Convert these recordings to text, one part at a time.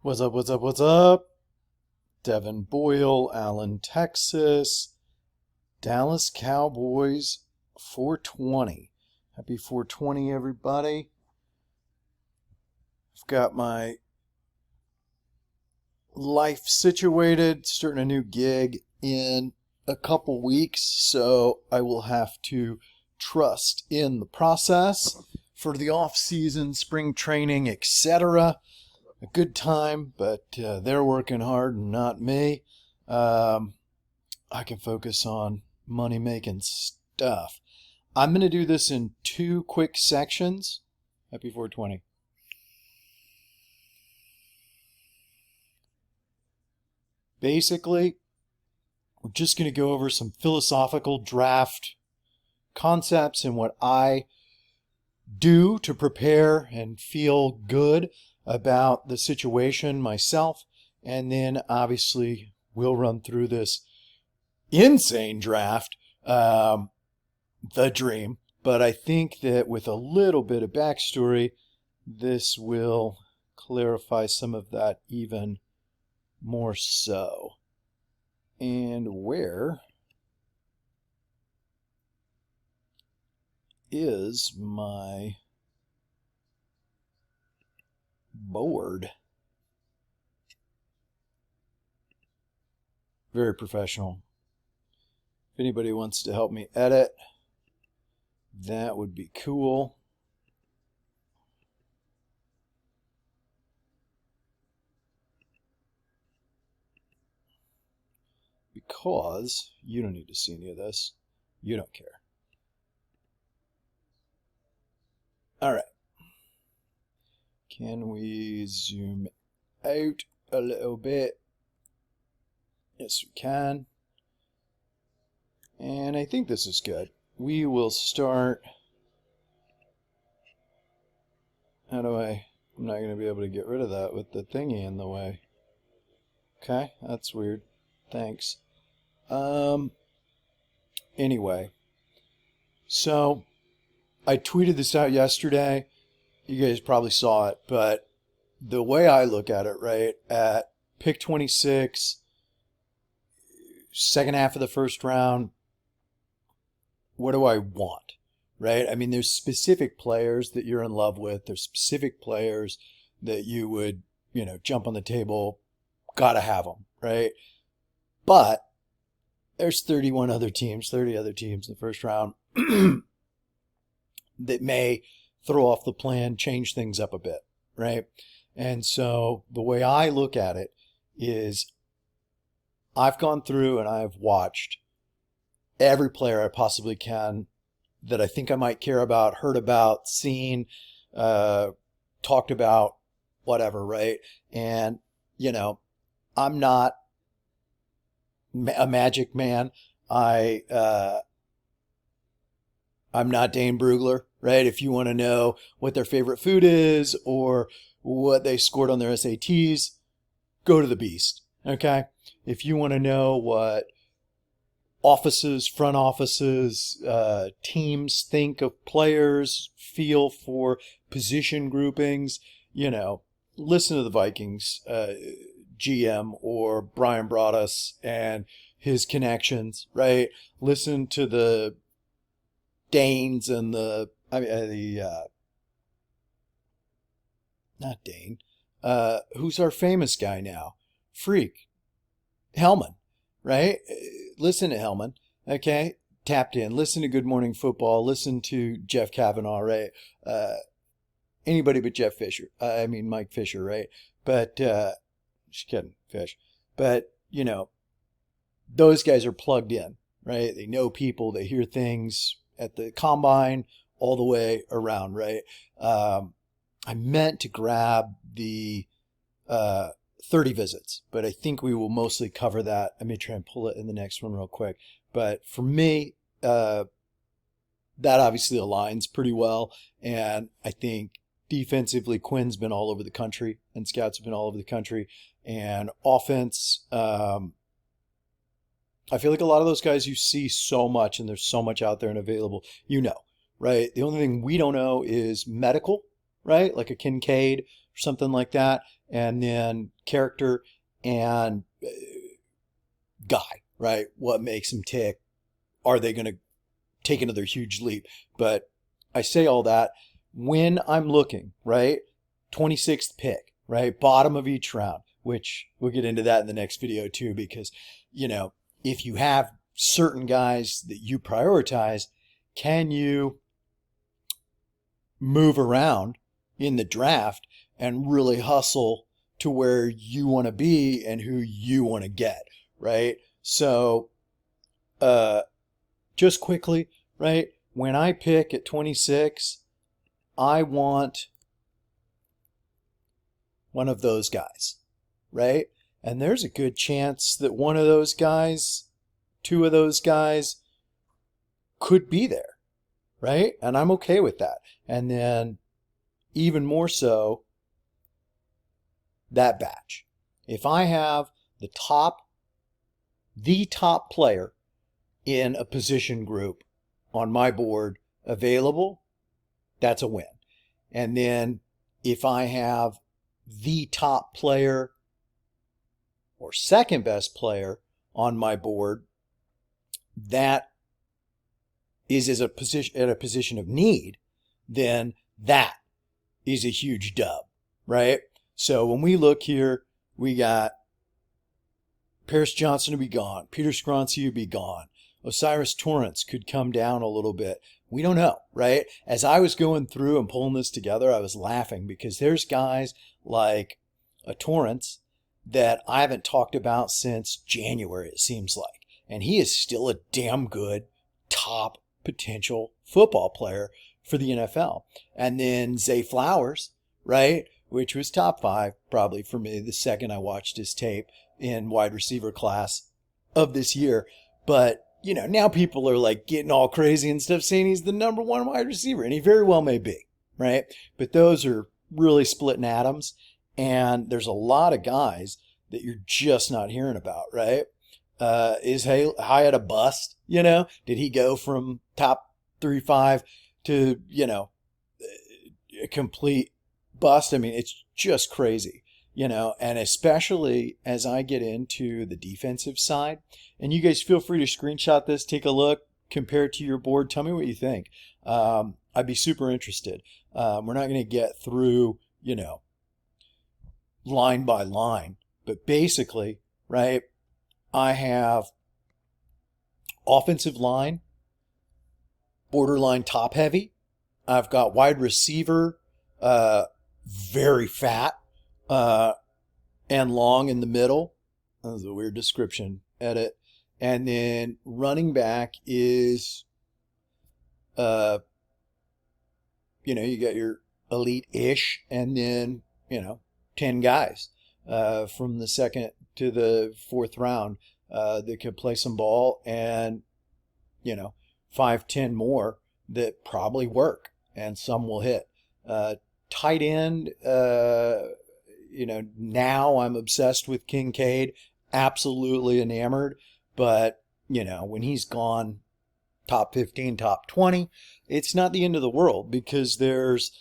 What's up? What's up? What's up? Devin Boyle, Allen, Texas. Dallas Cowboys 420. Happy 420, everybody. I've got my life situated, starting a new gig in a couple weeks, so I will have to trust in the process for the off-season, spring training, etc. A good time, but they're working hard and not me. I can focus on money making stuff. I'm going to do this in two quick sections. Happy 420. Basically, we're just going to go over some philosophical draft concepts and what I do to prepare and feel good about the situation myself. And then obviously we'll run through this insane draft, the dream. But I think that with a little bit of backstory, this will clarify some of that even more so. And where is my board? Very professional. If anybody wants to help me edit, that would be cool. Because you don't need to see any of this. You don't care. All right. Can we zoom out a little bit? Yes, we can. And I think this is good. We will start. I'm not going to be able to get rid of that with the thingy in the way. Okay, that's weird. Thanks. Anyway, so I tweeted this out yesterday. You guys probably saw it, but the way I look at it, right, at pick 26, second half of the first round, what do I want, right? I mean, there's specific players that you're in love with. There's specific players that you would, jump on the table, gotta have them, right? But there's 30 other teams in the first round that may throw off the plan, change things up a bit, right? And so the way I look at it is I've gone through and I've watched every player I possibly can that I think I might care about, heard about, seen, talked about, whatever, right? And, I'm not a magic man. I'm not Dane Brugler, right? If you want to know what their favorite food is or what they scored on their SATs, go to the Beast, okay? If you want to know what offices, front offices, teams think of players, feel for position groupings, listen to the Vikings GM or Brian Broaddus and his connections, right? Listen to the Danes and not Dane, who's our famous guy now? Freak. Hellman, right? Listen to Hellman, okay? Tapped in. Listen to Good Morning Football. Listen to Jeff Kavanaugh, right? Anybody but Mike Fisher, right? But, just kidding, Fish. But, those guys are plugged in, right? They know people. They hear things at the combine all the way around, right? I meant to grab the 30 visits, but I think we will mostly cover that. I may try and pull it in the next one real quick. But for me, that obviously aligns pretty well. And I think defensively, Quinn's been all over the country and scouts have been all over the country. And offense, I feel like a lot of those guys you see so much and there's so much out there and available, right? The only thing we don't know is medical, right? Like a Kincaid, something like that, and then character and guy, right? What makes him tick? Are they going to take another huge leap? But I say all that when I'm looking, right? 26th pick, right? Bottom of each round, which we'll get into that in the next video too, because, if you have certain guys that you prioritize, can you move around in the draft and really hustle to where you want to be and who you want to get, right? So, just quickly, right? When I pick at 26, I want one of those guys, right? And there's a good chance that one of those guys, two of those guys could be there, right? And I'm okay with that. And then even more so, that batch. If I have the top player in a position group on my board available, that's a win. And then if I have the top player or second best player on my board that is at a position of need, then that is a huge dub, right? So when we look here, we got Paris Johnson to be gone. Peter Skronce to be gone. Osiris Torrance could come down a little bit. We don't know, right? As I was going through and pulling this together, I was laughing because there's guys like a Torrance that I haven't talked about since January, it seems like. And he is still a damn good top potential football player for the NFL. And then Zay Flowers, right? Which was top 5 probably for me the second I watched his tape in wide receiver class of this year. But, now people are like getting all crazy and stuff saying he's the number 1 wide receiver, and he very well may be, right? But those are really splitting atoms, and there's a lot of guys that you're just not hearing about, right? Is Hyatt a bust? Did he go from top 3-5 to, a complete bust? I mean, it's just crazy, and especially as I get into the defensive side, and you guys feel free to screenshot this, take a look, compare it to your board. Tell me what you think. I'd be super interested. We're not going to get through, line by line, but basically, right, I have offensive line, borderline top heavy. I've got wide receiver, very fat, and long in the middle. That was a weird description, edit. And then running back is, you got your elite-ish, and then, 10 guys from the second to the 4th round that could play some ball, and 5-10 more that probably work, and some will hit. Tight end, now I'm obsessed with Kincaid, absolutely enamored, but when he's gone top 15, top 20, it's not the end of the world, because there's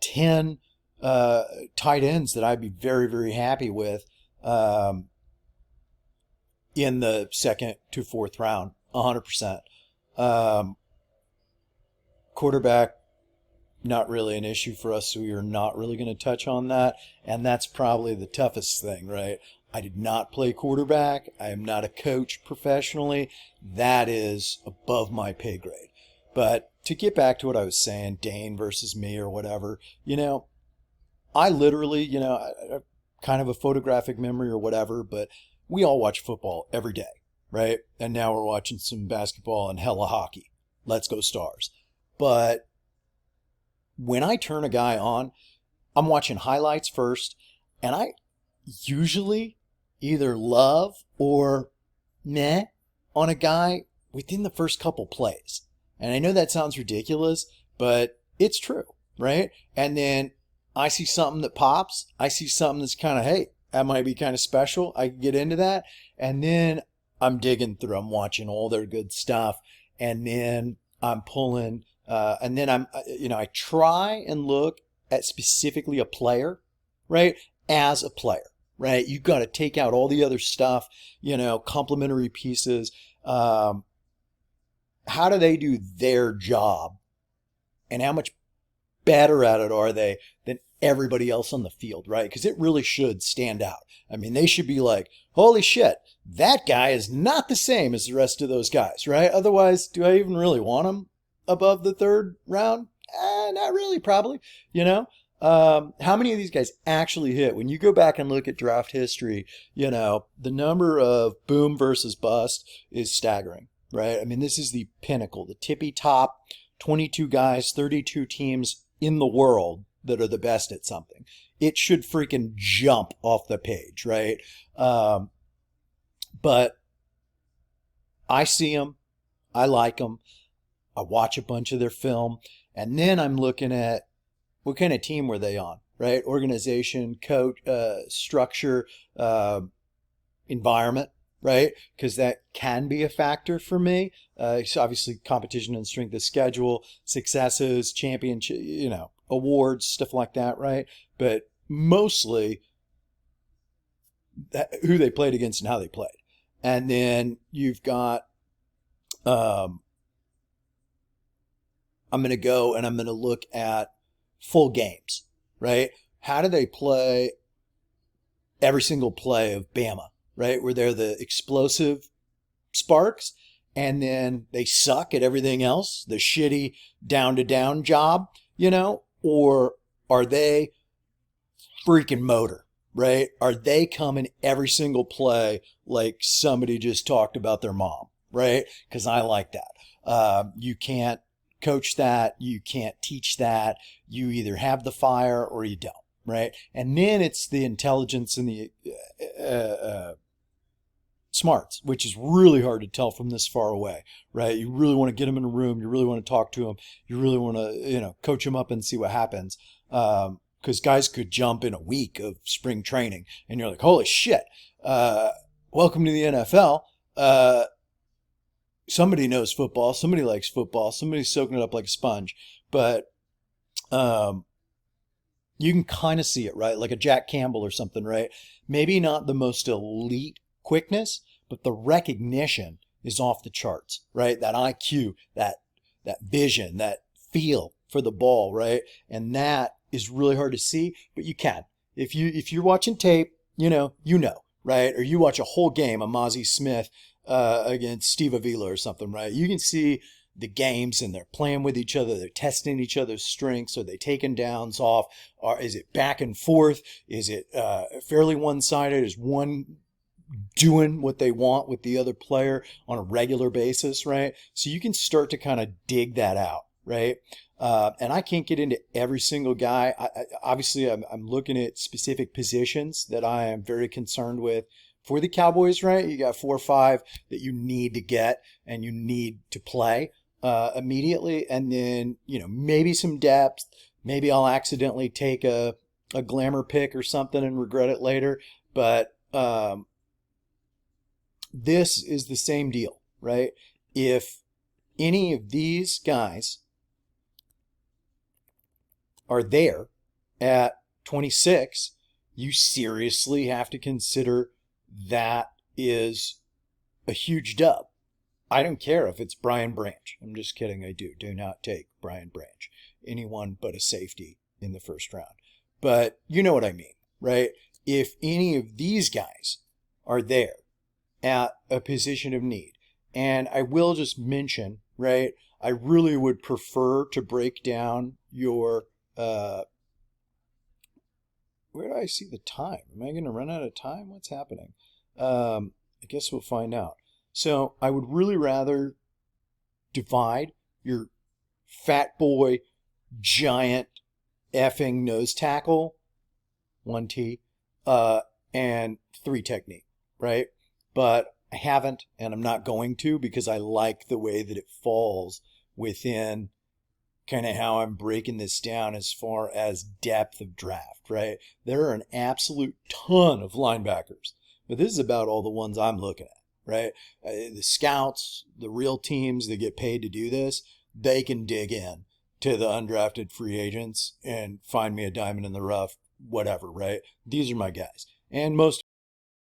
10 tight ends that I'd be very, very happy with in the 2nd to 4th round, 100%. Quarterback, not really an issue for us, so we are not really going to touch on that, and that's probably the toughest thing, right? I did not play quarterback. I am not a coach professionally. That is above my pay grade. But to get back to what I was saying, Dane versus me or whatever, I literally, kind of a photographic memory or whatever, but we all watch football every day, right? And now we're watching some basketball and hella hockey. Let's go Stars. But when I turn a guy on, I'm watching highlights first, and I usually either love or meh on a guy within the first couple plays. And I know that sounds ridiculous, but it's true, right? And then I see something that pops. I see something that's kind of, hey, that might be kind of special. I can get into that. And then I'm digging through. I'm watching all their good stuff. And then I'm pulling, and then I try and look at specifically a player, right? As a player, right? You've got to take out all the other stuff, complementary pieces. How do they do their job, and how much better at it are they than everybody else on the field, right? Because it really should stand out. I mean, they should be like, holy shit, that guy is not the same as the rest of those guys, right? Otherwise, do I even really want him above the third round? Not really, probably, How many of these guys actually hit? When you go back and look at draft history, the number of boom versus bust is staggering, right? I mean, this is the pinnacle, the tippy top, 22 guys, 32 teams in the world that are the best at something. It should freaking jump off the page, right? But I see them. I like them. I watch a bunch of their film. And then I'm looking at what kind of team were they on, right? Organization, coach, structure, environment, right? Because that can be a factor for me. So obviously competition and strength of schedule, successes, championship, awards, stuff like that, right? But mostly who they played against and how they played. And then you've got, I'm going to go and I'm going to look at full games, right? How do they play every single play of Bama, right? Where they're the explosive sparks and then they suck at everything else, the shitty down to down job, or are they freaking motor, right? Are they coming every single play like somebody just talked about their mom, right? Because I like that. You can't coach that. You can't teach that. You either have the fire or you don't, right? And then it's the intelligence and the smarts, which is really hard to tell from this far away, right? You really want to get them in a room. You really want to talk to them. You really want to, coach them up and see what happens. Because guys could jump in a week of spring training and you're like, holy shit, welcome to the NFL. Somebody knows football. Somebody likes football. Somebody's soaking it up like a sponge. But you can kind of see it, right? Like a Jack Campbell or something, right? Maybe not the most elite quickness, but the recognition is off the charts, right? That IQ, that vision, that feel for the ball, right? And that is really hard to see, but you can. If you're watching tape, right? Or you watch a whole game of Mozzie Smith against Steve Avila or something, right? You can see the games and they're playing with each other. They're testing each other's strengths. Are they taking downs off? Or is it back and forth? Is it fairly one-sided? Is one doing what they want with the other player on a regular basis, right? So you can start to kind of dig that out, right? And I can't get into every single guy. Obviously, I'm looking at specific positions that I am very concerned with. For the Cowboys, right, you got 4 or 5 that you need to get and you need to play immediately. And then, maybe some depth. Maybe I'll accidentally take a glamour pick or something and regret it later. But this is the same deal, right? If any of these guys are there at 26, you seriously have to consider that is a huge dub. I don't care if it's Brian Branch. I'm just kidding. I do. Do not take Brian Branch. Anyone but a safety in the first round. But you know what I mean, right? If any of these guys are there at a position of need, and I will just mention, right, I really would prefer to break down your where do I see the time? Am I going to run out of time? What's happening? I guess we'll find out. So I would really rather divide your fat boy, giant effing nose tackle, 1T, and 3 technique, right? But I haven't, and I'm not going to because I like the way that it falls within kind of how I'm breaking this down as far as depth of draft, right? There are an absolute ton of linebackers, but this is about all the ones I'm looking at, right? The scouts, the real teams that get paid to do this, they can dig in to the undrafted free agents and find me a diamond in the rough whatever, right? These are my guys. And most